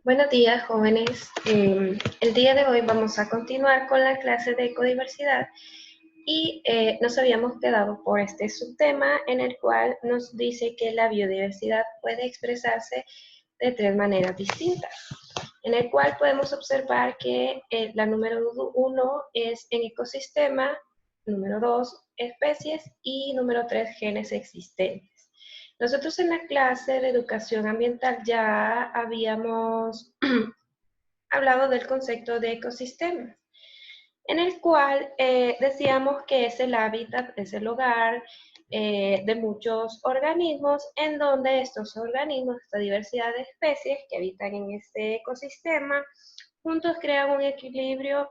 Buenos días, jóvenes. El día de hoy vamos a continuar con la clase de ecodiversidad y nos habíamos quedado por este subtema en el cual nos dice que la biodiversidad puede expresarse de tres maneras distintas, en el cual podemos observar que la número uno es en ecosistema, número dos, especies y número tres, genes existentes. Nosotros en la clase de educación ambiental ya habíamos hablado del concepto de ecosistema, en el cual decíamos que es el hábitat, es el hogar de muchos organismos, en donde estos organismos, esta diversidad de especies que habitan en este ecosistema, juntos crean un equilibrio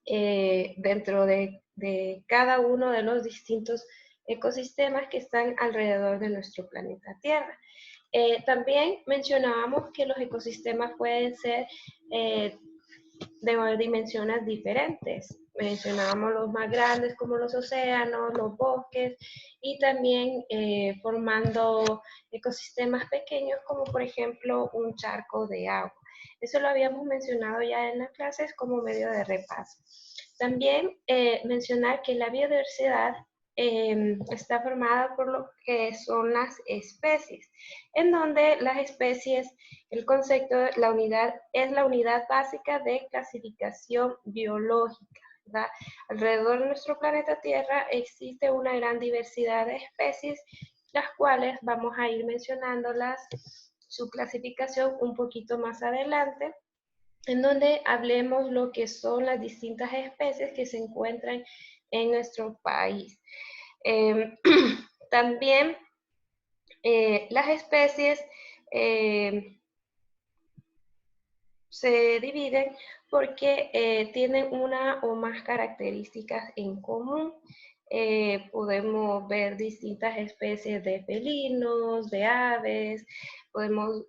dentro de cada uno de los distintos ecosistemas que están alrededor de nuestro planeta Tierra. También mencionábamos que los ecosistemas pueden ser de dimensiones diferentes. Mencionábamos los más grandes como los océanos, los bosques y también formando ecosistemas pequeños como por ejemplo un charco de agua. Eso lo habíamos mencionado ya en las clases como medio de repaso. También mencionar que la biodiversidad está formada por lo que son las especies, en donde las especies, el concepto, la unidad, es la unidad básica de clasificación biológica, ¿verdad? Alrededor de nuestro planeta Tierra existe una gran diversidad de especies, las cuales vamos a ir mencionándolas, su clasificación un poquito más adelante, en donde hablemos lo que son las distintas especies que se encuentran en nuestro país. También las especies se dividen porque tienen una o más características en común. Podemos ver distintas especies de felinos, de aves, podemos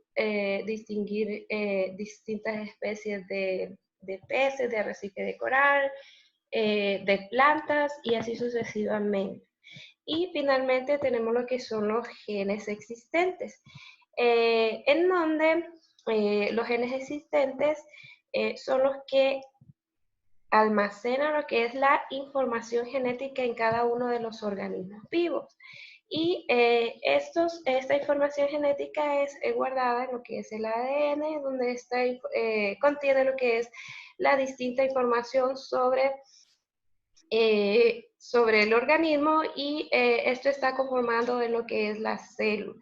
distinguir distintas especies de peces, de arrecife de coral, de plantas y así sucesivamente. Y finalmente tenemos lo que son los genes existentes, en donde los genes existentes son los que almacenan lo que es la información genética en cada uno de los organismos vivos. Y esta información genética es guardada en lo que es el ADN, donde contiene lo que es la distinta información sobre el organismo y esto está conformado en lo que es la célula.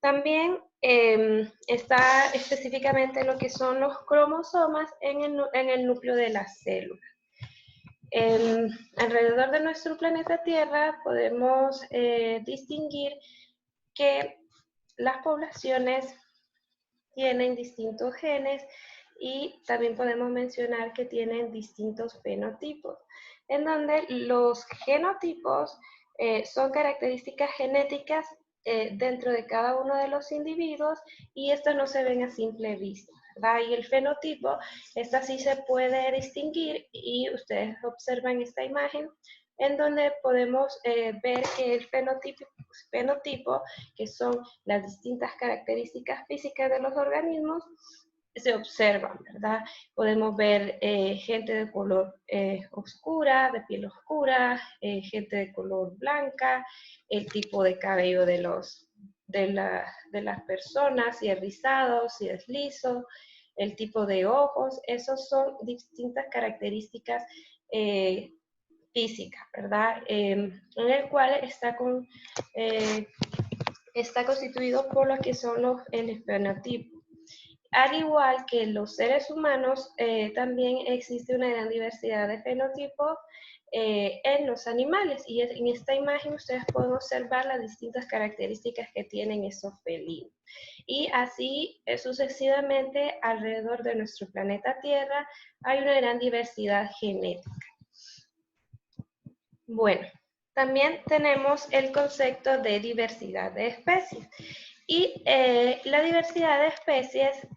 También está específicamente lo que son los cromosomas en el núcleo de la célula. Alrededor de nuestro planeta Tierra podemos distinguir que las poblaciones tienen distintos genes y también podemos mencionar que tienen distintos fenotipos, en donde los genotipos son características genéticas dentro de cada uno de los individuos y estas no se ven a simple vista, ¿verdad? Y el fenotipo, esta sí se puede distinguir y ustedes observan esta imagen en donde podemos ver que el fenotipo, que son las distintas características físicas de los organismos, se observan, ¿verdad? Podemos ver gente de color oscura, de piel oscura, gente de color blanca, el tipo de cabello de las personas, si es rizado, si es liso, el tipo de ojos, esos son distintas características física, ¿verdad? En el cual está constituido por lo que son el fenotipo. Al igual que los seres humanos, también existe una gran diversidad de fenotipos en los animales. Y en esta imagen ustedes pueden observar las distintas características que tienen esos felinos. Y así sucesivamente alrededor de nuestro planeta Tierra hay una gran diversidad genética. Bueno, también tenemos el concepto de diversidad de especies. Y la diversidad de especies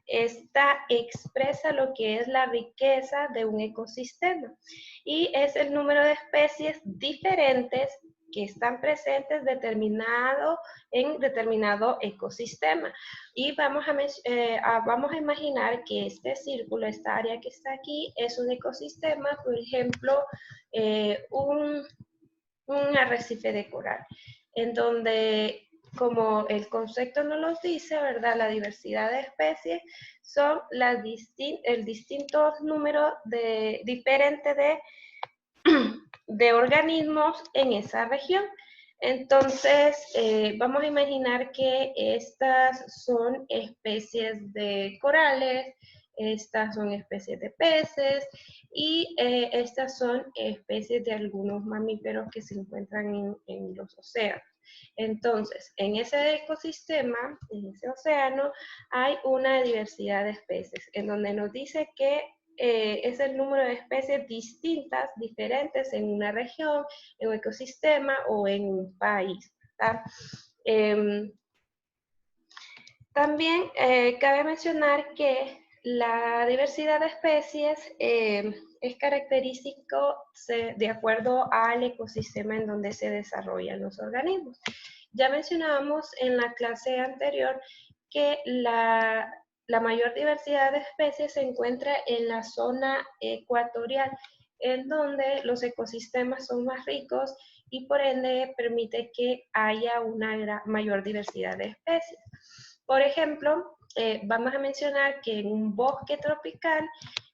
expresa lo que es la riqueza de un ecosistema. Y es el número de especies diferentes que están presentes en determinado ecosistema. Y vamos a imaginar que este círculo, esta área que está aquí, es un ecosistema, por ejemplo, un arrecife de coral, en donde, como el concepto nos lo dice, ¿verdad? La diversidad de especies son el distinto número diferente de organismos en esa región. Entonces, vamos a imaginar que estas son especies de corales, estas son especies de peces y estas son especies de algunos mamíferos que se encuentran en los océanos. Entonces, en ese ecosistema, en ese océano, hay una diversidad de especies, en donde nos dice que es el número de especies distintas, diferentes en una región, en un ecosistema o en un país. También cabe mencionar que la diversidad de especies es característico de acuerdo al ecosistema en donde se desarrollan los organismos. Ya mencionábamos en la clase anterior que la mayor diversidad de especies se encuentra en la zona ecuatorial, en donde los ecosistemas son más ricos y por ende permite que haya una mayor diversidad de especies. Por ejemplo, vamos a mencionar que en un bosque tropical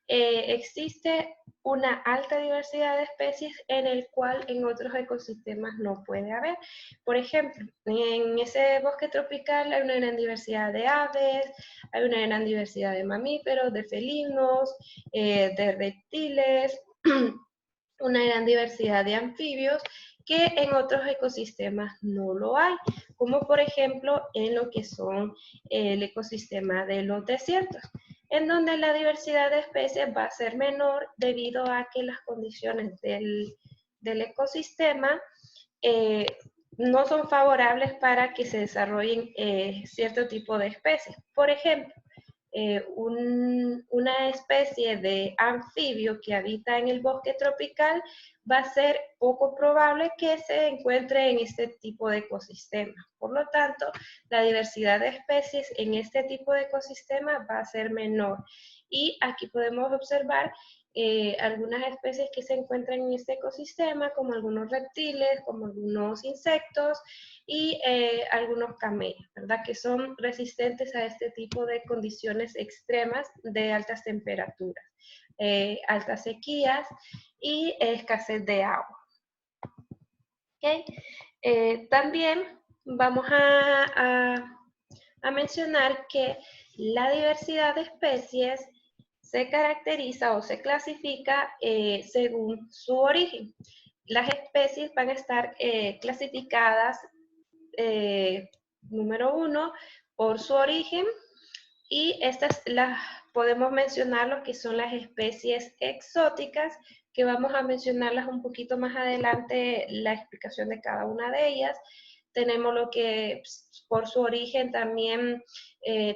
existe una alta diversidad de especies en el cual en otros ecosistemas no puede haber. Por ejemplo, en ese bosque tropical hay una gran diversidad de aves, hay una gran diversidad de mamíferos, de felinos, de reptiles, una gran diversidad de anfibios que en otros ecosistemas no lo hay, como por ejemplo en lo que son el ecosistema de los desiertos, en donde la diversidad de especies va a ser menor debido a que las condiciones del ecosistema no son favorables para que se desarrollen cierto tipo de especies. Por ejemplo, una especie de anfibio que habita en el bosque tropical va a ser poco probable que se encuentre en este tipo de ecosistema. Por lo tanto, la diversidad de especies en este tipo de ecosistema va a ser menor. Y aquí podemos observar algunas especies que se encuentran en este ecosistema, como algunos reptiles, como algunos insectos y algunos camellos, ¿verdad? Que son resistentes a este tipo de condiciones extremas de altas temperaturas, altas sequías y escasez de agua. ¿Okay? También vamos a mencionar que la diversidad de especies se caracteriza o se clasifica según su origen. Las especies van a estar clasificadas, número 1, por su origen, y estas las podemos mencionar lo que son las especies exóticas, que vamos a mencionarlas un poquito más adelante, la explicación de cada una de ellas. Tenemos lo que por su origen también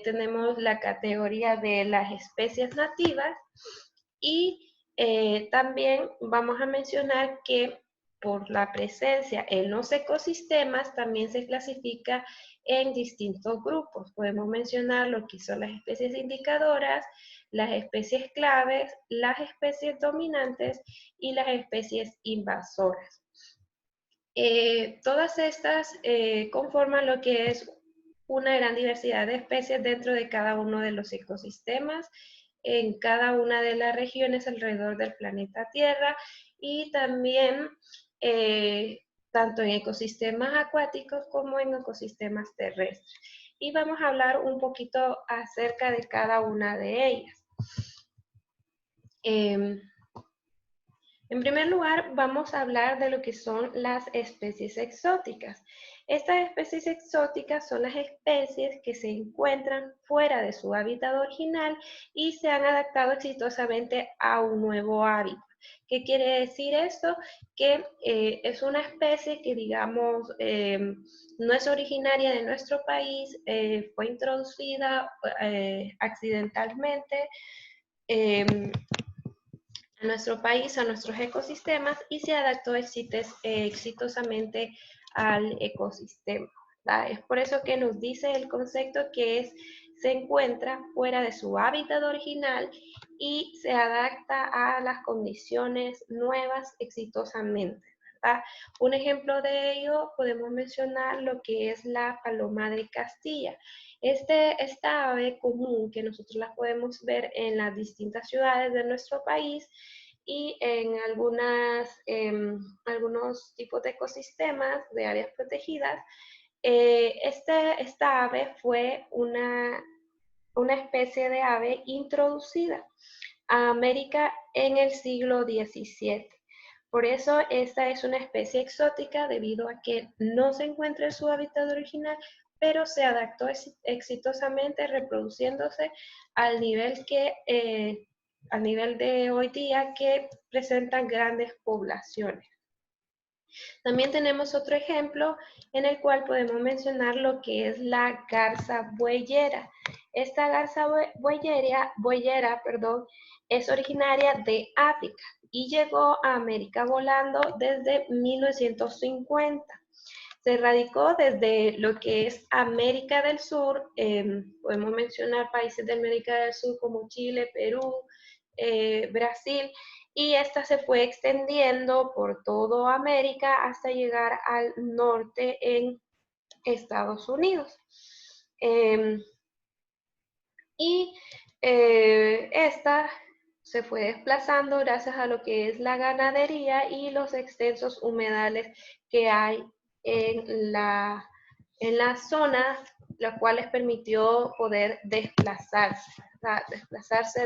tenemos la categoría de las especies nativas y también vamos a mencionar que por la presencia en los ecosistemas también se clasifica en distintos grupos. Podemos mencionar lo que son las especies indicadoras, las especies claves, las especies dominantes y las especies invasoras. Todas estas conforman lo que es una gran diversidad de especies dentro de cada uno de los ecosistemas, en cada una de las regiones alrededor del planeta Tierra y también tanto en ecosistemas acuáticos como en ecosistemas terrestres. Y vamos a hablar un poquito acerca de cada una de ellas. En primer lugar, vamos a hablar de lo que son las especies exóticas. Estas especies exóticas son las especies que se encuentran fuera de su hábitat original y se han adaptado exitosamente a un nuevo hábitat. ¿Qué quiere decir esto? Que es una especie que, digamos, no es originaria de nuestro país, fue introducida accidentalmente, a nuestro país, a nuestros ecosistemas y se adaptó exitosamente al ecosistema, ¿verdad? Es por eso que nos dice el concepto que se encuentra fuera de su hábitat original y se adapta a las condiciones nuevas exitosamente, ¿verdad? Un ejemplo de ello podemos mencionar lo que es la paloma de Castilla. Esta ave común que nosotros la podemos ver en las distintas ciudades de nuestro país y en algunos tipos de ecosistemas de áreas protegidas, esta ave fue una especie de ave introducida a América en el siglo XVII. Por eso esta es una especie exótica debido a que no se encuentra en su hábitat original, pero se adaptó exitosamente reproduciéndose al nivel al nivel de hoy día que presentan grandes poblaciones. También tenemos otro ejemplo en el cual podemos mencionar lo que es la garza bueyera. Esta garza bueyera, es originaria de África y llegó a América volando desde 1950. Se radicó desde lo que es América del Sur, podemos mencionar países de América del Sur como Chile, Perú, Brasil, y esta se fue extendiendo por toda América hasta llegar al norte en Estados Unidos. Esta se fue desplazando gracias a lo que es la ganadería y los extensos humedales que hay en la zona, la cual les permitió poder desplazarse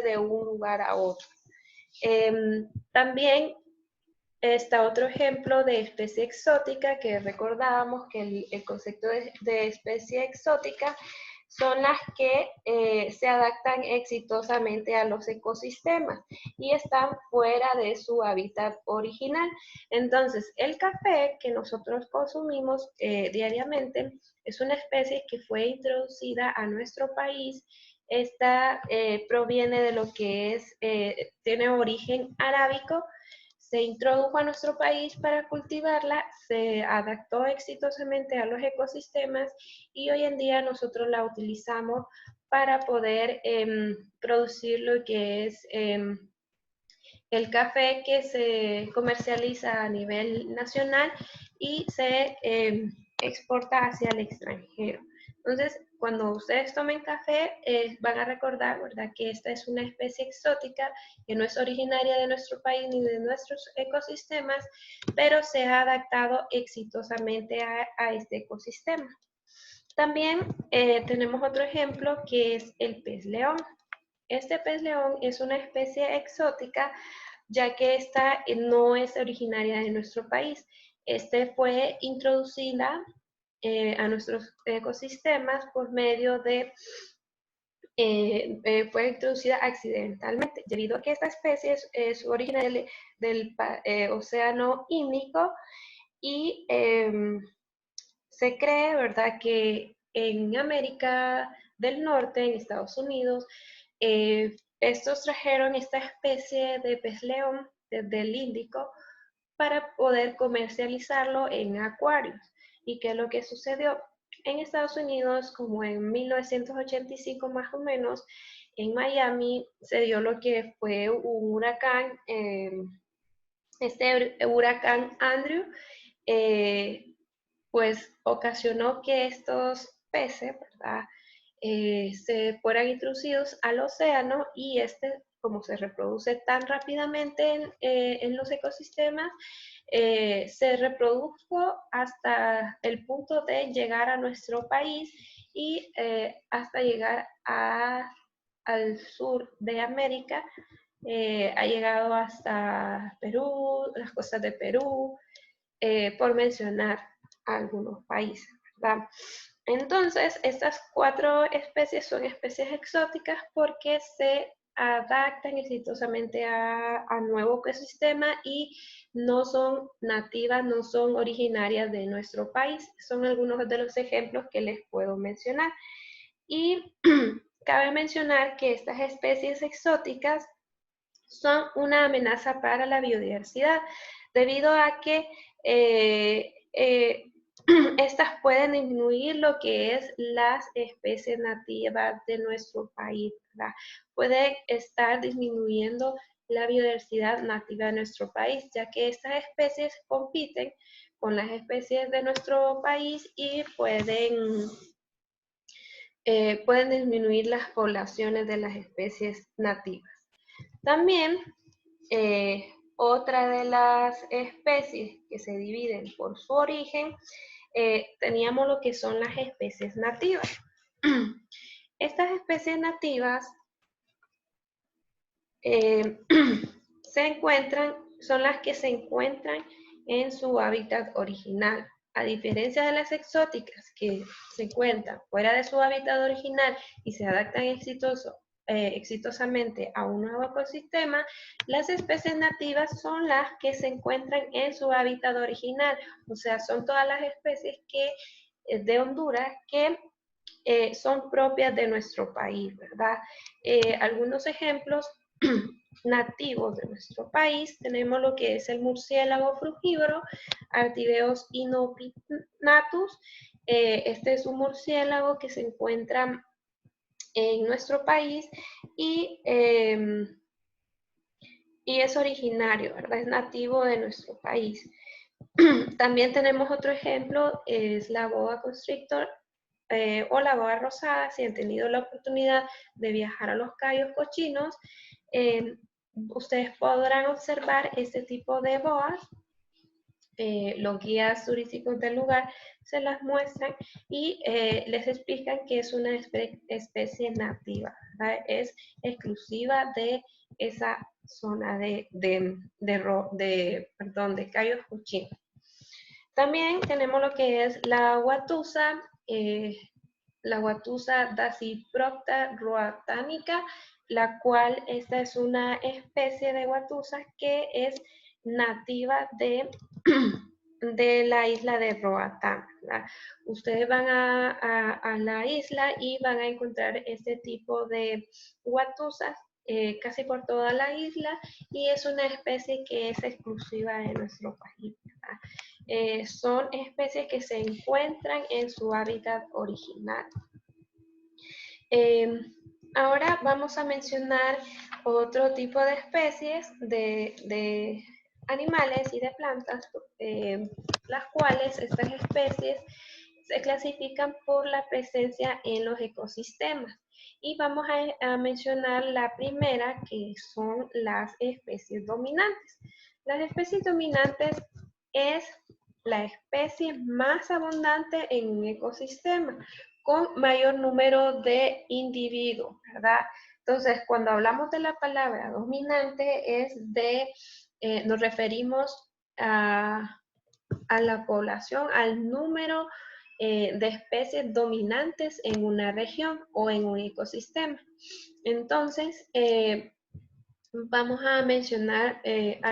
de un lugar a otro. También está otro ejemplo de especie exótica que recordábamos que el concepto de especie exótica son las que se adaptan exitosamente a los ecosistemas y están fuera de su hábitat original. Entonces, el café que nosotros consumimos diariamente es una especie que fue introducida a nuestro país. Esta proviene de lo que tiene origen arábico, se introdujo a nuestro país para cultivarla, se adaptó exitosamente a los ecosistemas y hoy en día nosotros la utilizamos para poder producir lo que es el café que se comercializa a nivel nacional y se exporta hacia el extranjero. Entonces, cuando ustedes tomen café, van a recordar, ¿verdad?, que esta es una especie exótica que no es originaria de nuestro país ni de nuestros ecosistemas, pero se ha adaptado exitosamente a este ecosistema. También tenemos otro ejemplo que es el pez león. Este pez león es una especie exótica ya que esta no es originaria de nuestro país. Fue introducida a nuestros ecosistemas por medio de, fue introducida accidentalmente, debido a que esta especie es originaria del Océano Índico y se cree, ¿verdad?, que en América del Norte, en Estados Unidos, estos trajeron esta especie de pez león desde el Índico para poder comercializarlo en acuarios. ¿Y qué es lo que sucedió? En Estados Unidos, como en 1985 más o menos, en Miami se dio lo que fue un huracán, este huracán Andrew, pues ocasionó que estos peces, ¿verdad?, se fueran introducidos al océano y como se reproduce tan rápidamente en los ecosistemas, se reprodujo hasta el punto de llegar a nuestro país y hasta llegar al sur de América, ha llegado hasta Perú, las costas de Perú, por mencionar algunos países, ¿verdad? Entonces, estas 4 especies son especies exóticas porque se adaptan exitosamente a nuevo ecosistema y no son nativas, no son originarias de nuestro país. Son algunos de los ejemplos que les puedo mencionar. Y cabe mencionar que estas especies exóticas son una amenaza para la biodiversidad, debido a que estas pueden disminuir lo que es las especies nativas de nuestro país, ¿verdad? Puede estar disminuyendo la biodiversidad nativa de nuestro país, ya que estas especies compiten con las especies de nuestro país y pueden disminuir las poblaciones de las especies nativas. También, otra de las especies que se dividen por su origen, teníamos lo que son las especies nativas. Estas especies nativas son las que se encuentran en su hábitat original. A diferencia de las exóticas que se encuentran fuera de su hábitat original y se adaptan exitosamente a un nuevo ecosistema, las especies nativas son las que se encuentran en su hábitat original. O sea, son todas las especies de Honduras que son propias de nuestro país, ¿verdad? Algunos ejemplos nativos de nuestro país, tenemos lo que es el murciélago frugívoro, Artibeos inopinatus. Este es un murciélago que se encuentra en nuestro país y es originario, ¿verdad? Es nativo de nuestro país. También tenemos otro ejemplo, es la boa constrictor o la boa rosada. Si han tenido la oportunidad de viajar a los Cayos Cochinos, ustedes podrán observar este tipo de boas. Los guías turísticos del lugar se las muestran y les explican que es una especie nativa, ¿verdad? Es exclusiva de esa zona de Cayos Cochinos. También tenemos lo que es la guatusa Dasyprocta roatanica, la cual esta es una especie de guatusa que es nativa de la isla de Roatán, ¿verdad? Ustedes van a la isla y van a encontrar este tipo de guatusas casi por toda la isla, y es una especie que es exclusiva de nuestro país, ¿verdad? Son especies que se encuentran en su hábitat original. Ahora vamos a mencionar otro tipo de especies de animales y de plantas, las cuales estas especies se clasifican por la presencia en los ecosistemas. Y vamos a mencionar la primera, que son las especies dominantes. Las especies dominantes es la especie más abundante en un ecosistema, con mayor número de individuos, ¿verdad? Entonces, cuando hablamos de la palabra dominante, nos referimos a la población, al número de especies dominantes en una región o en un ecosistema. Entonces, vamos a mencionar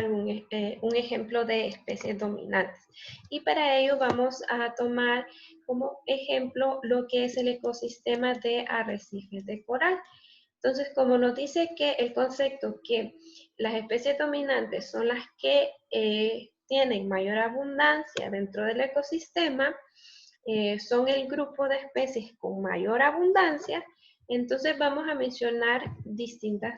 un ejemplo de especies dominantes. Y para ello vamos a tomar como ejemplo lo que es el ecosistema de arrecifes de coral. Entonces, como nos dice que el concepto que las especies dominantes son las que tienen mayor abundancia dentro del ecosistema, son el grupo de especies con mayor abundancia, entonces vamos a mencionar distintos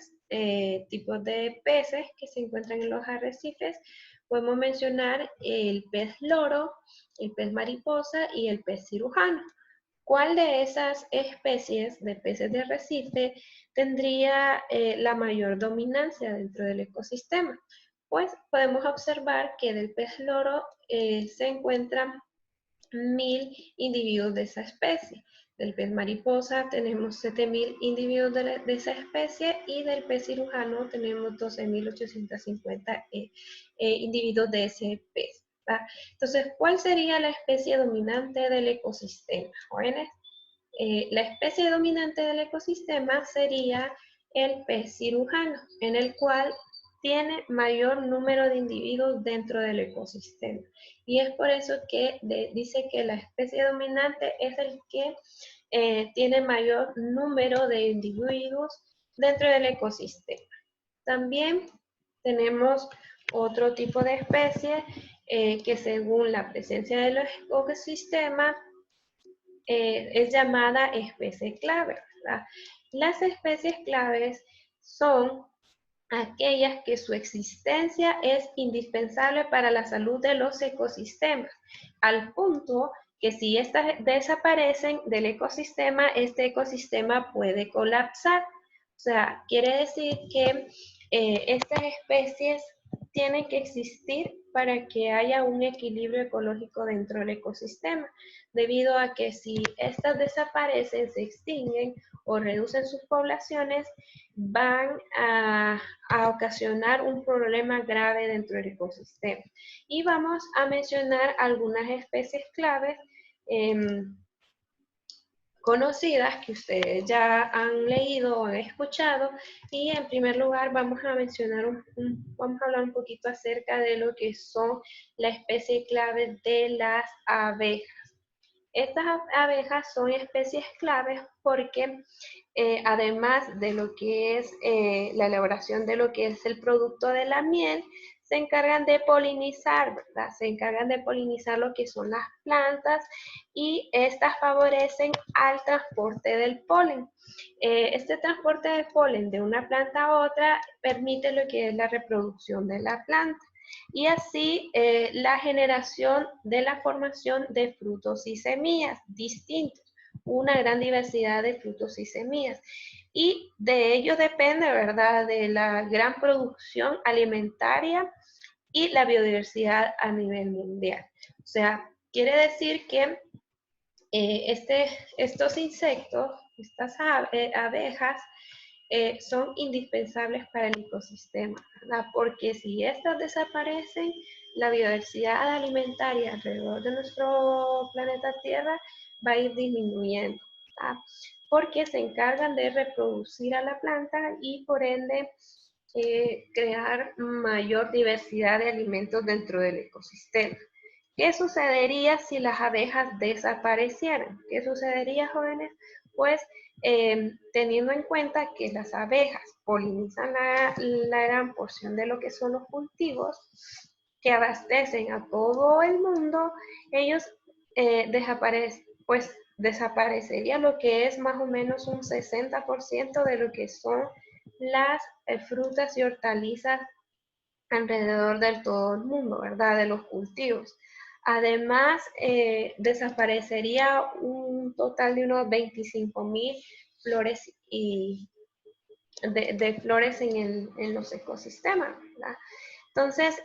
tipos de peces que se encuentran en los arrecifes. Podemos mencionar el pez loro, el pez mariposa y el pez cirujano. ¿Cuál de esas especies de peces de arrecife tendría la mayor dominancia dentro del ecosistema? Pues podemos observar que del pez loro se encuentran 1000 individuos de esa especie. Del pez mariposa tenemos 7000 individuos de esa especie, y del pez cirujano tenemos 12850 individuos de ese pez, ¿verdad? Entonces, ¿cuál sería la especie dominante del ecosistema, jóvenes? La especie dominante del ecosistema sería el pez cirujano, en el cual tiene mayor número de individuos dentro del ecosistema. Y es por eso que dice que la especie dominante es el que tiene mayor número de individuos dentro del ecosistema. También tenemos otro tipo de especie que según la presencia del ecosistema es llamada especie clave, ¿verdad? Las especies claves son aquellas que su existencia es indispensable para la salud de los ecosistemas, al punto que si estas desaparecen del ecosistema, este ecosistema puede colapsar. O sea, quiere decir que estas especies tienen que existir para que haya un equilibrio ecológico dentro del ecosistema, debido a que si estas desaparecen, se extinguen o reducen sus poblaciones, van a ocasionar un problema grave dentro del ecosistema. Y vamos a mencionar algunas especies claves conocidas que ustedes ya han leído o han escuchado, y en primer lugar vamos a mencionar vamos a hablar un poquito acerca de lo que son la especie clave de las abejas. Estas abejas son especies claves porque además de lo que es la elaboración de lo que es el producto de la miel, se encargan de polinizar, ¿verdad? Se encargan de polinizar lo que son las plantas y estas favorecen al transporte del polen. Este transporte de polen de una planta a otra permite lo que es la reproducción de la planta y así la generación de la formación de frutos y semillas distintos, una gran diversidad de frutos y semillas. Y de ello depende, ¿verdad?, de la gran producción alimentaria y la biodiversidad a nivel mundial. O sea, quiere decir que estos insectos, estas abejas, son indispensables para el ecosistema, ¿verdad? Porque si estas desaparecen, la biodiversidad alimentaria alrededor de nuestro planeta Tierra va a ir disminuyendo, ¿verdad? Porque se encargan de reproducir a la planta y por ende crear mayor diversidad de alimentos dentro del ecosistema. ¿Qué sucedería si las abejas desaparecieran? ¿Qué sucedería, jóvenes? Pues teniendo en cuenta que las abejas polinizan la gran porción de lo que son los cultivos que abastecen a todo el mundo, ellos pues desaparecería lo que es más o menos un 60% de lo que son las frutas y hortalizas alrededor del todo el mundo, ¿verdad? De los cultivos. Además, desaparecería un total de unos 25.000 flores y de flores en los ecosistemas, ¿verdad? Entonces,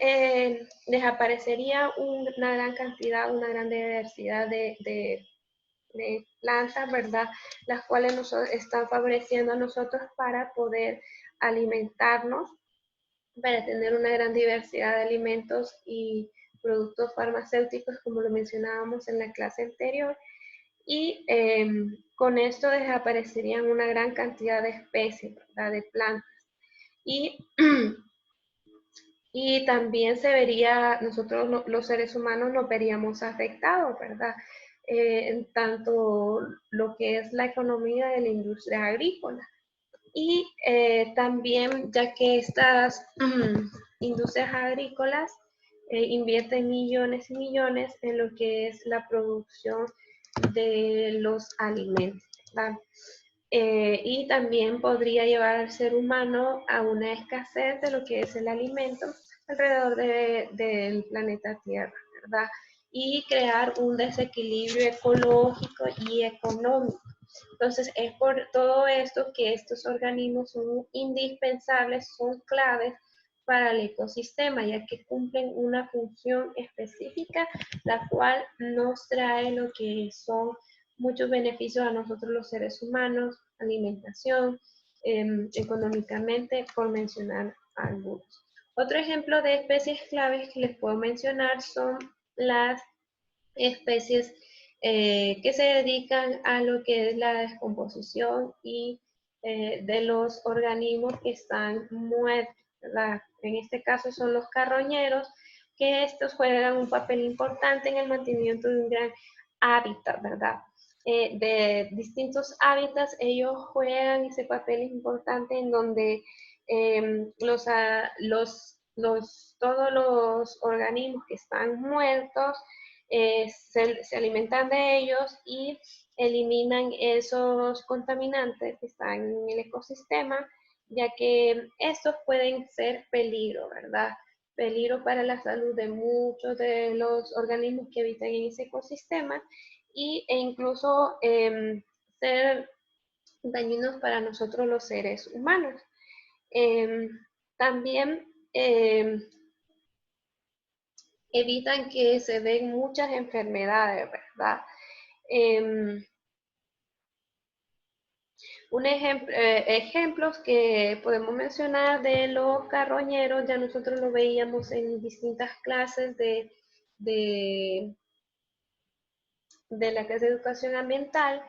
desaparecería una gran cantidad, una gran diversidad de plantas, ¿verdad? Las cuales nos están favoreciendo a nosotros para poder alimentarnos, para tener una gran diversidad de alimentos y productos farmacéuticos, como lo mencionábamos en la clase anterior, y con esto desaparecerían una gran cantidad de especies, ¿verdad?, de plantas. Y, y también se vería, nosotros los seres humanos nos veríamos afectados, ¿verdad? En tanto lo que es la economía de la industria agrícola. Y también, ya que estas industrias agrícolas invierten millones y millones en lo que es la producción de los alimentos, ¿verdad? Y también podría llevar al ser humano a una escasez de lo que es el alimento alrededor del planeta Tierra, ¿verdad? Y crear un desequilibrio ecológico y económico. Entonces, es por todo esto que estos organismos son indispensables, son claves para el ecosistema, ya que cumplen una función específica, la cual nos trae lo que son muchos beneficios a nosotros los seres humanos, alimentación, económicamente, por mencionar algunos. Otro ejemplo de especies claves que les puedo mencionar son las especies que se dedican a lo que es la descomposición y de los organismos que están muertos, ¿verdad? En este caso son los carroñeros, que estos juegan un papel importante en el mantenimiento de un gran hábitat, ¿verdad? De distintos hábitats, ellos juegan ese papel importante en donde todos los organismos que están muertos se alimentan de ellos y eliminan esos contaminantes que están en el ecosistema, ya que estos pueden ser peligro, ¿verdad? Peligro para la salud de muchos de los organismos que habitan en ese ecosistema e incluso ser dañinos para nosotros los seres humanos. También evitan que se den muchas enfermedades, ¿verdad? Ejemplos que podemos mencionar de los carroñeros, ya nosotros lo veíamos en distintas clases de la clase de educación ambiental.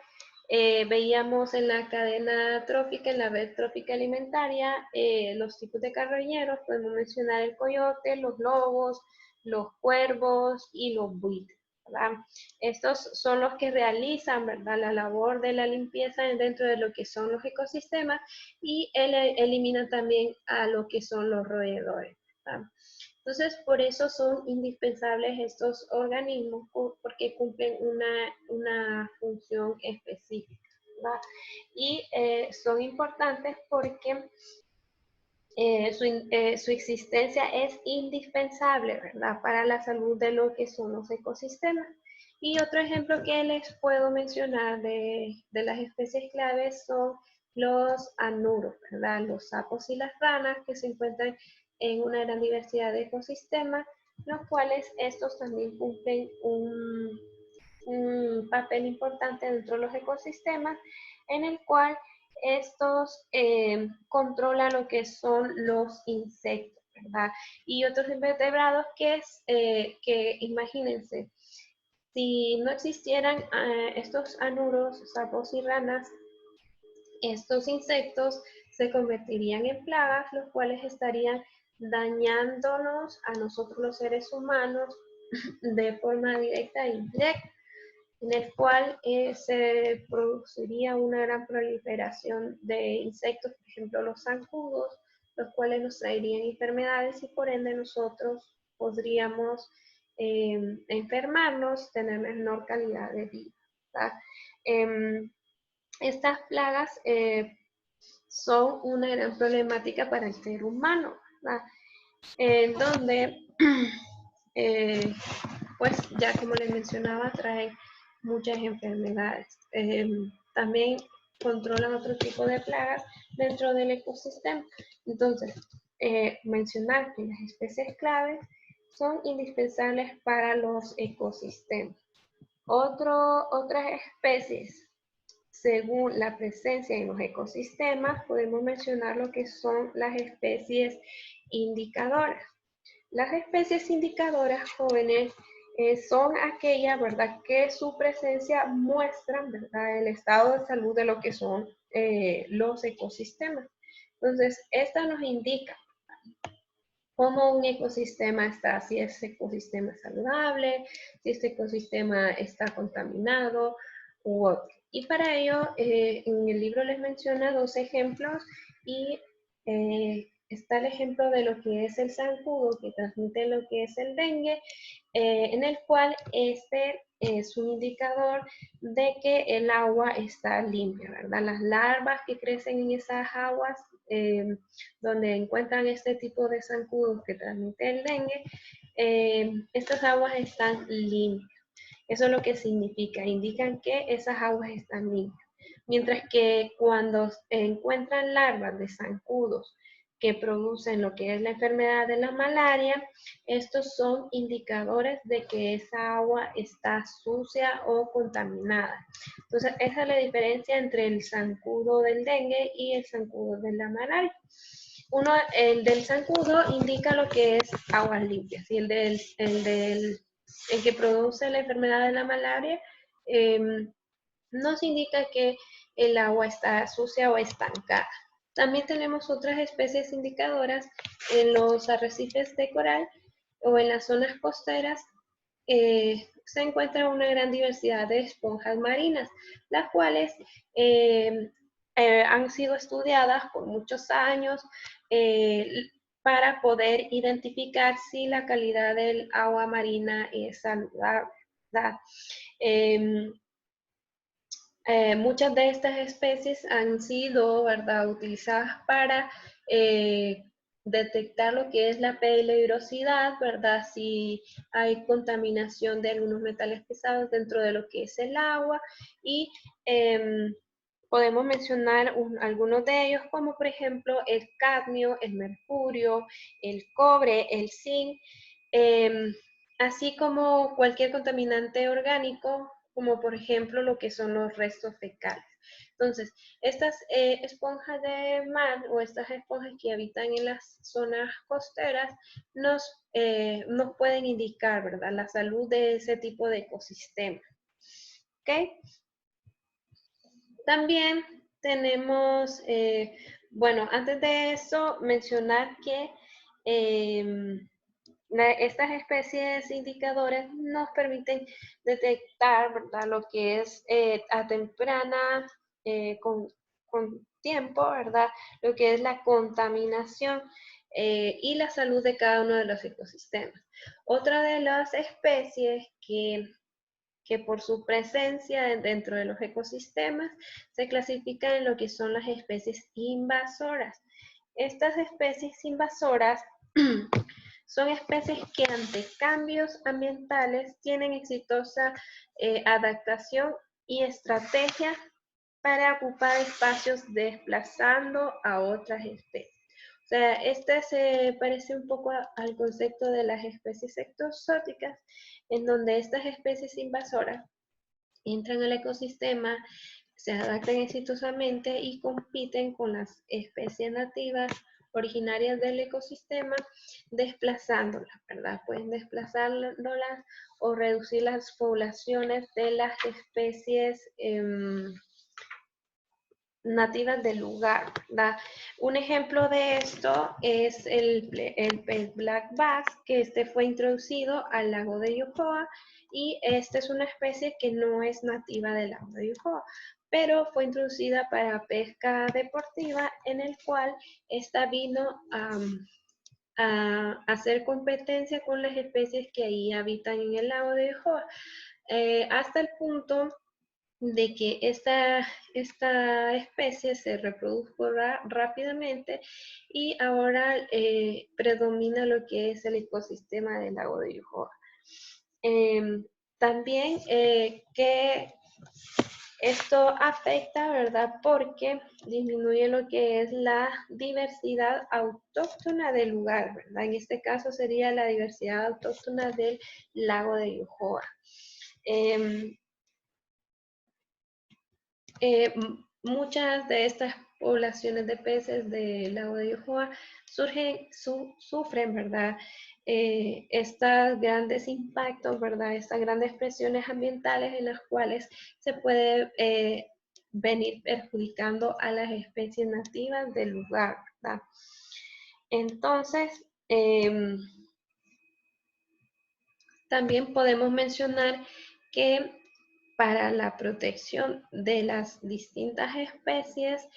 Veíamos en la cadena trófica, en la red trófica alimentaria, los tipos de carroñeros. Podemos mencionar el coyote, los lobos, los cuervos y los buitres, ¿verdad? Estos son los que realizan, ¿verdad?, la labor de la limpieza dentro de lo que son los ecosistemas y eliminan también a lo que son los roedores, ¿verdad? Entonces, por eso son indispensables estos organismos, porque cumplen una función específica, ¿verdad? Y son importantes porque su existencia es indispensable, ¿verdad?, para la salud de lo que son los ecosistemas. Y otro ejemplo que les puedo mencionar de las especies claves son los anuros, ¿verdad?, los sapos y las ranas, que se encuentran en una gran diversidad de ecosistemas, los cuales estos también cumplen un papel importante dentro de los ecosistemas, en el cual estos controlan lo que son los insectos, ¿verdad? Y otros invertebrados que imagínense, si no existieran estos anuros, sapos y ranas, estos insectos se convertirían en plagas, los cuales estarían dañándonos a nosotros los seres humanos de forma directa e indirecta, en el cual se produciría una gran proliferación de insectos, por ejemplo los zancudos, los cuales nos traerían enfermedades y por ende nosotros podríamos enfermarnos, tener menor calidad de vida, ¿verdad? Estas plagas son una gran problemática para el ser humano, ¿verdad? En donde, pues ya como les mencionaba, traen muchas enfermedades. También controlan otro tipo de plagas dentro del ecosistema. Entonces, mencionar que las especies claves son indispensables para los ecosistemas. Otras especies, según la presencia en los ecosistemas, podemos mencionar lo que son las especies indicadoras. Las especies indicadoras, jóvenes, son aquellas, ¿verdad?, que su presencia muestran, ¿verdad?, el estado de salud de lo que son los ecosistemas. Entonces, esta nos indica cómo un ecosistema está, si ese ecosistema es saludable, si este ecosistema está contaminado u otro. Y para ello, en el libro les menciona dos ejemplos y está el ejemplo de lo que es el zancudo, que transmite lo que es el dengue, en el cual este es un indicador de que el agua está limpia, ¿verdad? Las larvas que crecen en esas aguas donde encuentran este tipo de zancudos que transmite el dengue, estas aguas están limpias. Eso es lo que significa, indican que esas aguas están limpias. Mientras que cuando encuentran larvas de zancudos que producen lo que es la enfermedad de la malaria, estos son indicadores de que esa agua está sucia o contaminada. Entonces, esa es la diferencia entre el zancudo del dengue y el zancudo de la malaria. El del zancudo indica lo que es aguas limpias y el que produce la enfermedad de la malaria nos indica que el agua está sucia o estancada. También tenemos otras especies indicadoras en los arrecifes de coral o en las zonas costeras. Se encuentra una gran diversidad de esponjas marinas, las cuales han sido estudiadas por muchos años para poder identificar si la calidad del agua marina es saludable, ¿verdad? Muchas de estas especies han sido, ¿verdad?, utilizadas para detectar lo que es la peligrosidad, ¿verdad? Si hay contaminación de algunos metales pesados dentro de lo que es el agua y podemos mencionar algunos de ellos, como por ejemplo el cadmio, el mercurio, el cobre, el zinc, así como cualquier contaminante orgánico, como por ejemplo lo que son los restos fecales. Entonces, estas esponjas de mar o estas esponjas que habitan en las zonas costeras nos pueden indicar, ¿verdad?, la salud de ese tipo de ecosistema. ¿Ok? También tenemos, bueno, antes de eso, mencionar que estas especies indicadores nos permiten detectar, ¿verdad?, lo que es a temprana, con tiempo, ¿verdad?, lo que es la contaminación y la salud de cada uno de los ecosistemas. Otra de las especies que por su presencia dentro de los ecosistemas se clasifican en lo que son las especies invasoras. Estas especies invasoras son especies que ante cambios ambientales tienen exitosa adaptación y estrategia para ocupar espacios desplazando a otras especies. O sea, este se parece un poco al concepto de las especies exóticas, en donde estas especies invasoras entran al ecosistema, se adaptan exitosamente y compiten con las especies nativas originarias del ecosistema, desplazándolas, ¿verdad? Pueden desplazándolas o reducir las poblaciones de las especies nativas del lugar, ¿verdad? Un ejemplo de esto es el pez black bass, que fue introducido al lago de Yohoa, y esta es una especie que no es nativa del lago de Yohoa, pero fue introducida para pesca deportiva, en el cual esta vino a hacer competencia con las especies que ahí habitan en el lago de Yohoa, hasta el punto de que esta especie se reprodujo rápidamente y ahora predomina lo que es el ecosistema del lago de Yohoa. También que esto afecta, ¿verdad?, porque disminuye lo que es la diversidad autóctona del lugar, ¿verdad? En este caso sería la diversidad autóctona del lago de Yohoa. Muchas de estas poblaciones de peces del lago de Yohoa sufren, ¿verdad?, estos grandes impactos, ¿verdad?, estas grandes presiones ambientales en las cuales se puede venir perjudicando a las especies nativas del lugar, ¿verdad? Entonces, también podemos mencionar que para la protección de las distintas especies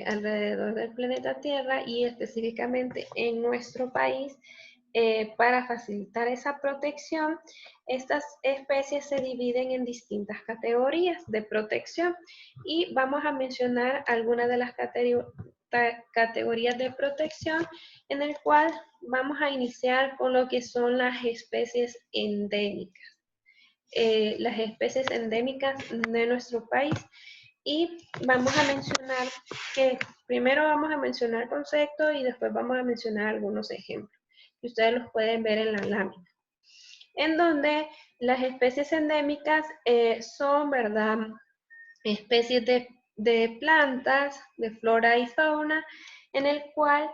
alrededor del planeta Tierra y específicamente en nuestro país, para facilitar esa protección, estas especies se dividen en distintas categorías de protección y vamos a mencionar algunas de las categorías de protección, en el cual vamos a iniciar con lo que son las especies endémicas. Las especies endémicas de nuestro país, y vamos a mencionar que primero vamos a mencionar conceptos y después vamos a mencionar algunos ejemplos que ustedes los pueden ver en la lámina, en donde las especies endémicas son, ¿verdad?, especies de plantas, de flora y fauna, en el cual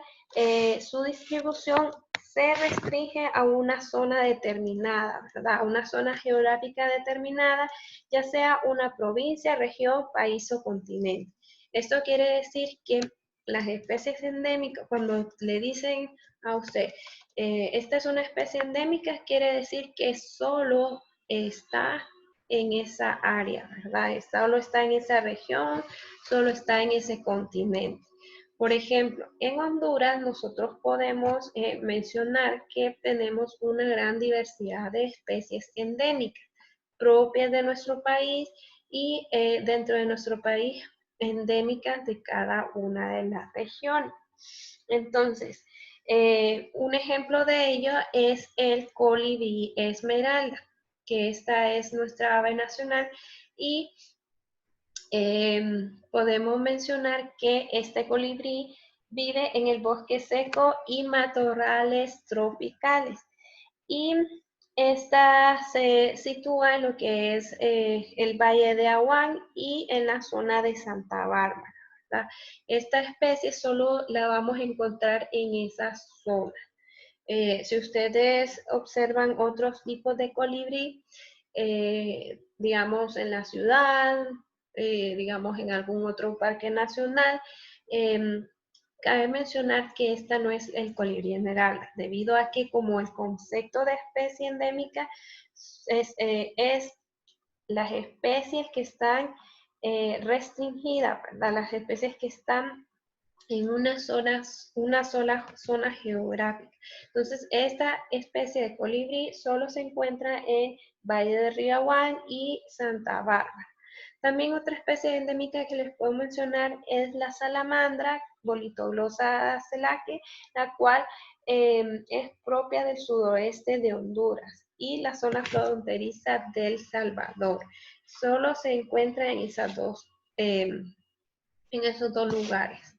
su distribución se restringe a una zona determinada, ¿verdad?, a una zona geográfica determinada, ya sea una provincia, región, país o continente. Esto quiere decir que las especies endémicas, cuando le dicen a usted, esta es una especie endémica, quiere decir que solo está en esa área, ¿verdad? Solo está en esa región, solo está en ese continente. Por ejemplo, en Honduras nosotros podemos mencionar que tenemos una gran diversidad de especies endémicas propias de nuestro país y dentro de nuestro país endémicas de cada una de las regiones. Entonces, un ejemplo de ello es el colibrí esmeralda, que esta es nuestra ave nacional y podemos mencionar que este colibrí vive en el bosque seco y matorrales tropicales. Y esta se sitúa en lo que es el Valle de Aguán y en la zona de Santa Bárbara, ¿verdad? Esta especie solo la vamos a encontrar en esa zona. Si ustedes observan otros tipos de colibrí, digamos en la ciudad, digamos en algún otro parque nacional, cabe mencionar que esta no es el colibrí esmeralda, debido a que como el concepto de especie endémica es las especies que están restringidas, ¿verdad? Las especies que están en una sola zona geográfica. Entonces, esta especie de colibrí solo se encuentra en Valle de Riahuán y Santa Bárbara. También otra especie endémica que les puedo mencionar es la salamandra Bolitoglosa selake, la cual es propia del sudoeste de Honduras y la zona fronteriza del Salvador. Solo se encuentra en esos dos lugares.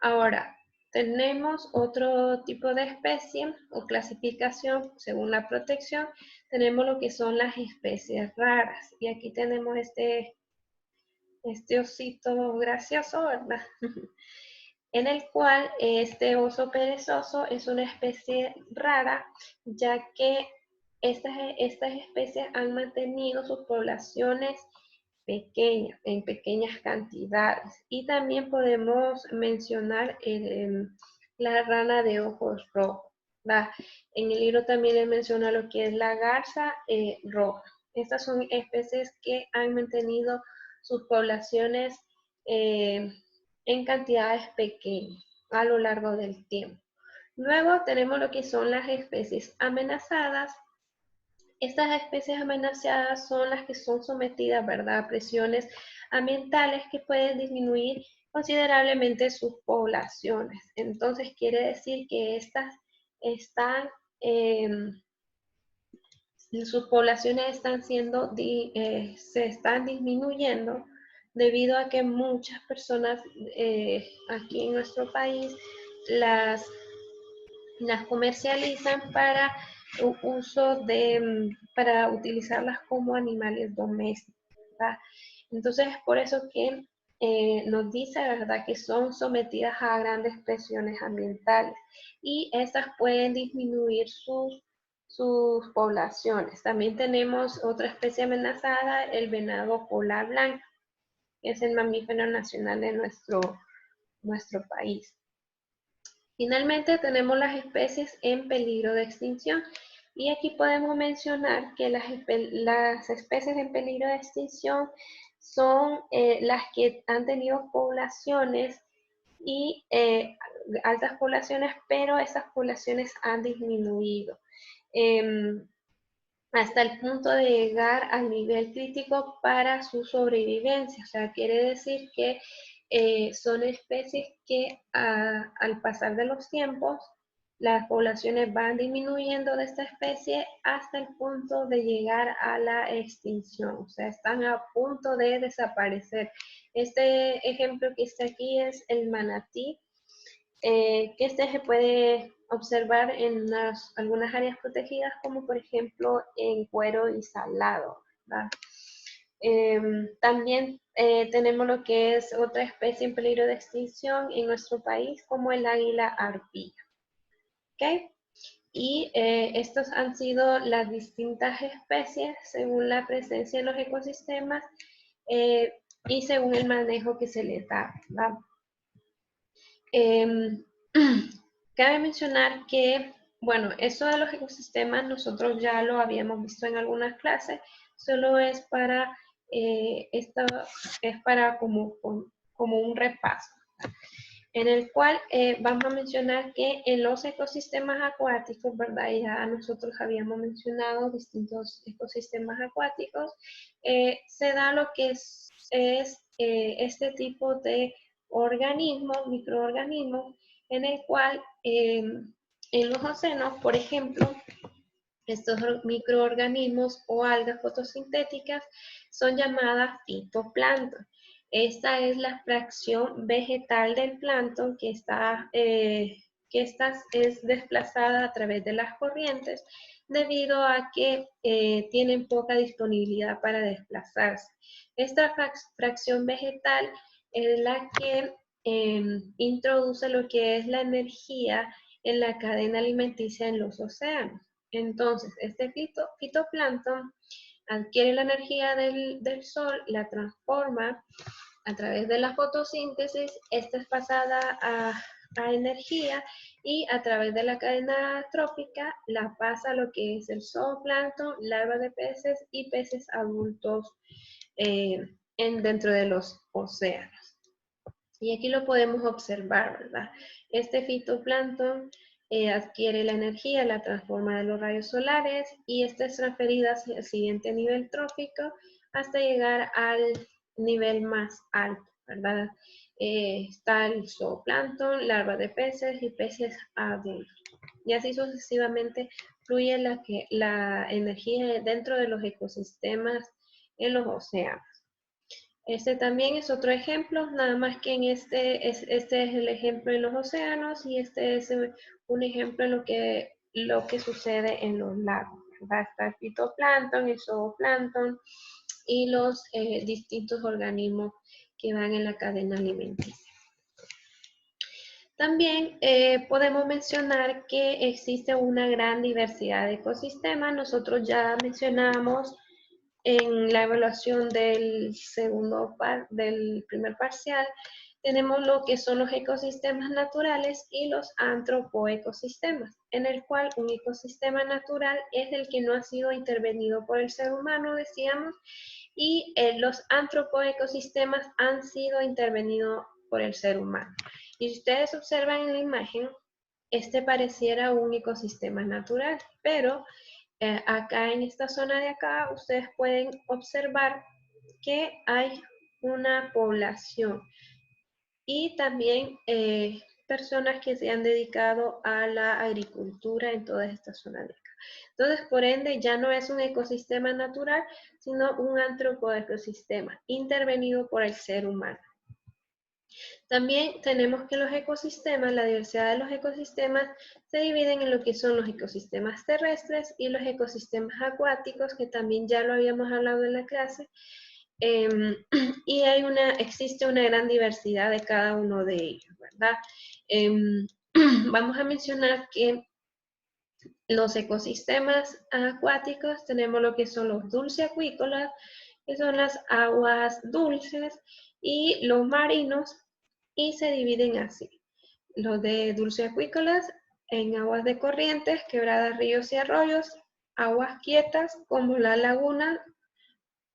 Ahora, tenemos otro tipo de especie o clasificación según la protección. Tenemos lo que son las especies raras. Y aquí tenemos este osito gracioso, ¿verdad? En el cual este oso perezoso es una especie rara, ya que estas especies han mantenido sus poblaciones pequeñas, en pequeñas cantidades. Y también podemos mencionar la rana de ojos rojos. ¿Va? En el libro también les menciona lo que es la garza roja. Estas son especies que han mantenido sus poblaciones en cantidades pequeñas a lo largo del tiempo. Luego tenemos lo que son las especies amenazadas. Estas especies amenazadas son las que son sometidas, ¿verdad?, a presiones ambientales que pueden disminuir considerablemente sus poblaciones. Entonces quiere decir que estas están, sus poblaciones están se están disminuyendo debido a que muchas personas aquí en nuestro país las comercializan para para utilizarlas como animales domésticos, ¿verdad? Entonces es por eso que nos dice, ¿verdad?, que son sometidas a grandes presiones ambientales y estas pueden disminuir sus poblaciones. También tenemos otra especie amenazada, el venado cola blanca, que es el mamífero nacional de nuestro país. Finalmente tenemos las especies en peligro de extinción y aquí podemos mencionar que las especies en peligro de extinción son las que han tenido poblaciones y altas poblaciones, pero esas poblaciones han disminuido hasta el punto de llegar al nivel crítico para su sobrevivencia. O sea, quiere decir que son especies que al pasar de los tiempos, las poblaciones van disminuyendo de esta especie hasta el punto de llegar a la extinción. O sea, están a punto de desaparecer. Este ejemplo que está aquí es el manatí, que este se puede observar en algunas áreas protegidas, como por ejemplo en Cuero y Salado, ¿verdad? También tenemos lo que es otra especie en peligro de extinción en nuestro país, como el águila arpía. ¿Okay? Y estos han sido las distintas especies según la presencia en los ecosistemas y según el manejo que se les da, ¿verdad? Cabe mencionar que, bueno, eso de los ecosistemas nosotros ya lo habíamos visto en algunas clases, solo es para, esto es para como un repaso, en el cual vamos a mencionar que en los ecosistemas acuáticos, ¿verdad? Ya nosotros habíamos mencionado distintos ecosistemas acuáticos, se da lo que es este tipo de organismos, microorganismos, en el cual en los océanos, por ejemplo, estos microorganismos o algas fotosintéticas son llamadas fitoplancton. Esta es la fracción vegetal del plancton que es desplazada a través de las corrientes debido a que tienen poca disponibilidad para desplazarse. Esta fracción vegetal es la que introduce lo que es la energía en la cadena alimenticia en los océanos. Entonces, este fitoplancton adquiere la energía del sol, la transforma a través de la fotosíntesis, esta es pasada a energía y a través de la cadena trófica la pasa a lo que es el zooplancton, larvas de peces y peces adultos dentro de los océanos. Y aquí lo podemos observar, ¿verdad? Este fitoplancton adquiere la energía, la transforma de los rayos solares y esta es transferida hacia el siguiente nivel trófico hasta llegar al nivel más alto, ¿verdad? Está el zooplancton, larvas de peces y peces adultos. Y así sucesivamente fluye la energía dentro de los ecosistemas en los océanos. Este también es otro ejemplo, nada más que en este es el ejemplo en los océanos y este es un ejemplo en lo que sucede en los lagos, ¿verdad? Está el fitoplancton, el zooplancton y los distintos organismos que van en la cadena alimenticia. También podemos mencionar que existe una gran diversidad de ecosistemas. Nosotros ya mencionamos en la evaluación del primer parcial, tenemos lo que son los ecosistemas naturales y los antropoecosistemas, en el cual un ecosistema natural es el que no ha sido intervenido por el ser humano, decíamos, y los antropoecosistemas han sido intervenidos por el ser humano. Y si ustedes observan en la imagen, este pareciera un ecosistema natural, pero acá en esta zona de acá, ustedes pueden observar que hay una población y también personas que se han dedicado a la agricultura en toda esta zona de acá. Entonces, por ende, ya no es un ecosistema natural, sino un antropoecosistema intervenido por el ser humano. También tenemos que los ecosistemas, la diversidad de los ecosistemas se dividen en lo que son los ecosistemas terrestres y los ecosistemas acuáticos, que también ya lo habíamos hablado en la clase, y existe una gran diversidad de cada uno de ellos, ¿verdad? Vamos a mencionar que los ecosistemas acuáticos tenemos lo que son los dulceacuícolas, que son las aguas dulces, y los marinos, y se dividen así. Los de dulceacuícolas en aguas de corrientes, quebradas, ríos y arroyos, aguas quietas como la laguna,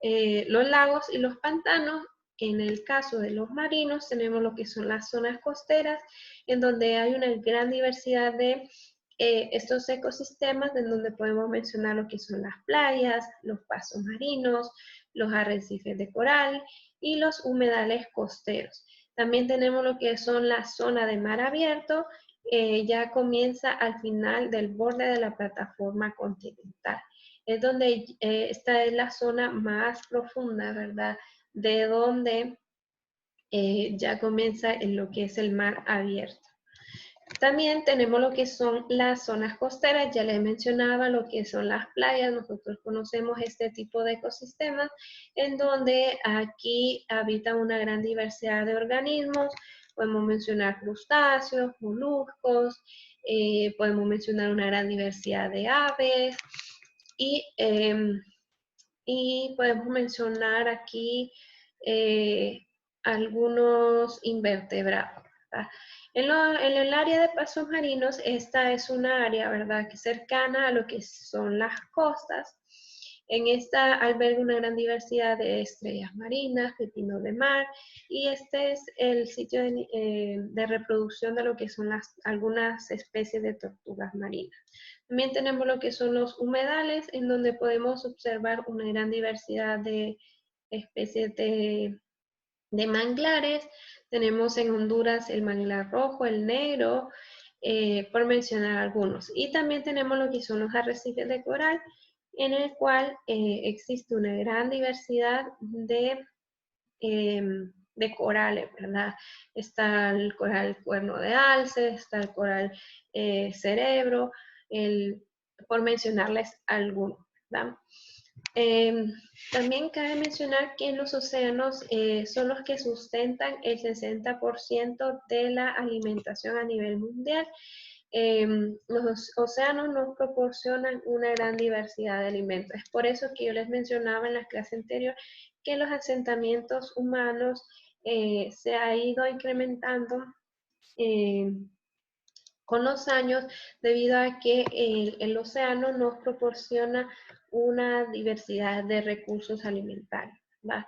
los lagos y los pantanos. En el caso de los marinos tenemos lo que son las zonas costeras, en donde hay una gran diversidad de estos ecosistemas, en donde podemos mencionar lo que son las playas, los pasos marinos, los arrecifes de coral y los humedales costeros. También tenemos lo que son la zona de mar abierto, ya comienza al final del borde de la plataforma continental. Es donde esta es la zona más profunda, ¿verdad? De donde ya comienza en lo que es el mar abierto. También tenemos lo que son las zonas costeras, ya les mencionaba lo que son las playas, nosotros conocemos este tipo de ecosistemas en donde aquí habita una gran diversidad de organismos, podemos mencionar crustáceos, moluscos, podemos mencionar una gran diversidad de aves y podemos mencionar aquí algunos invertebrados, ¿verdad? En el área de pasos marinos, esta es una área, ¿verdad?, que es cercana a lo que son las costas, En esta alberga una gran diversidad de estrellas marinas, pepinos de mar, y este es el sitio de reproducción de lo que son algunas especies de tortugas marinas. También tenemos lo que son los humedales, en donde podemos observar una gran diversidad de especies de manglares. Tenemos en Honduras el manglar rojo, el negro, por mencionar algunos. Y también tenemos lo que son los arrecifes de coral, en el cual existe una gran diversidad de corales, ¿verdad? Está el coral cuerno de alce, está el coral cerebro, por mencionarles algunos, ¿verdad? También cabe mencionar que en los océanos son los que sustentan el 60% de la alimentación a nivel mundial. Los océanos nos proporcionan una gran diversidad de alimentos. Es por eso que yo les mencionaba en la clase anterior que los asentamientos humanos se ha ido incrementando con los años debido a que el océano nos proporciona una diversidad de recursos alimentarios, ¿va?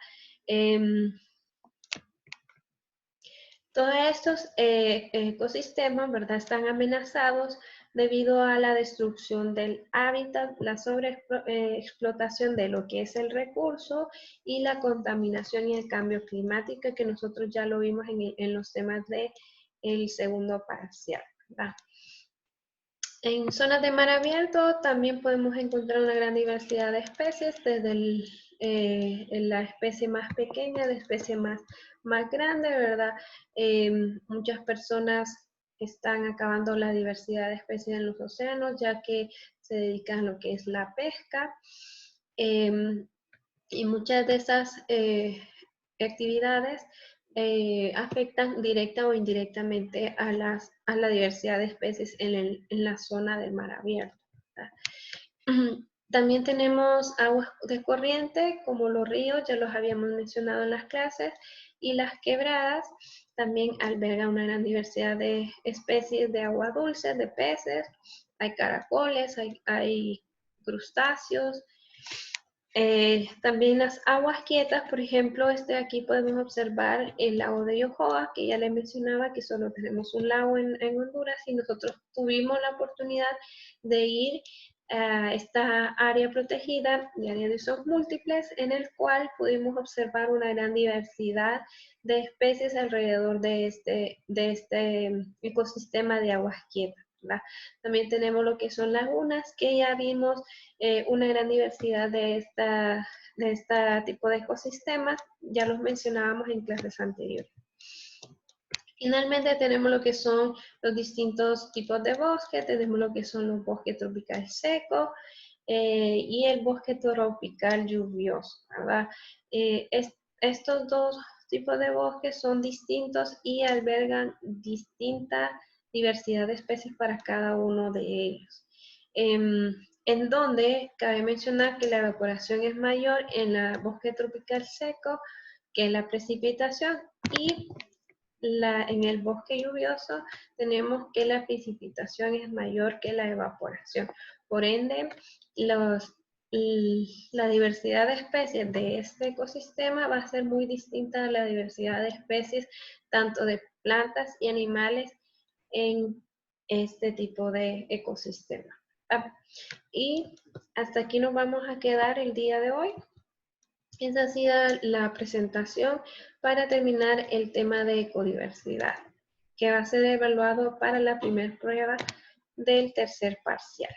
Todos estos ecosistemas, ¿verdad?, están amenazados debido a la destrucción del hábitat, la sobreexplotación de lo que es el recurso y la contaminación y el cambio climático, que nosotros ya lo vimos en los temas del segundo parcial, ¿verdad? En zonas de mar abierto también podemos encontrar una gran diversidad de especies, desde la especie más pequeña, de especie más grande, ¿verdad? Muchas personas están acabando la diversidad de especies en los océanos, ya que se dedican a lo que es la pesca. Y muchas de esas actividades afectan directa o indirectamente a la diversidad de especies en la zona del mar abierto, ¿verdad? También tenemos aguas de corriente, como los ríos, ya los habíamos mencionado en las clases, y las quebradas también albergan una gran diversidad de especies de agua dulce, de peces, hay caracoles, hay crustáceos. También las aguas quietas, por ejemplo, aquí podemos observar el lago de Yohoa, que ya les mencionaba que solo tenemos un lago en Honduras, y nosotros tuvimos la oportunidad de ir a esta área protegida de área de usos múltiples, en el cual pudimos observar una gran diversidad de especies alrededor de este ecosistema de aguas quietas, ¿verdad? También tenemos lo que son lagunas, que ya vimos una gran diversidad de este tipo de ecosistemas, ya los mencionábamos en clases anteriores. Finalmente tenemos lo que son los distintos tipos de bosque, tenemos lo que son los bosques tropicales secos y el bosque tropical lluvioso, ¿verdad? Estos dos tipos de bosques son distintos y albergan distinta diversidad de especies para cada uno de ellos. En donde cabe mencionar que la evaporación es mayor en el bosque tropical seco que la precipitación, y en el bosque lluvioso tenemos que la precipitación es mayor que la evaporación. Por ende, la diversidad de especies de este ecosistema va a ser muy distinta a la diversidad de especies tanto de plantas y animales en este tipo de ecosistema. Y hasta aquí nos vamos a quedar el día de hoy. Esa ha sido la presentación para terminar el tema de ecodiversidad, que va a ser evaluado para la primera prueba del tercer parcial.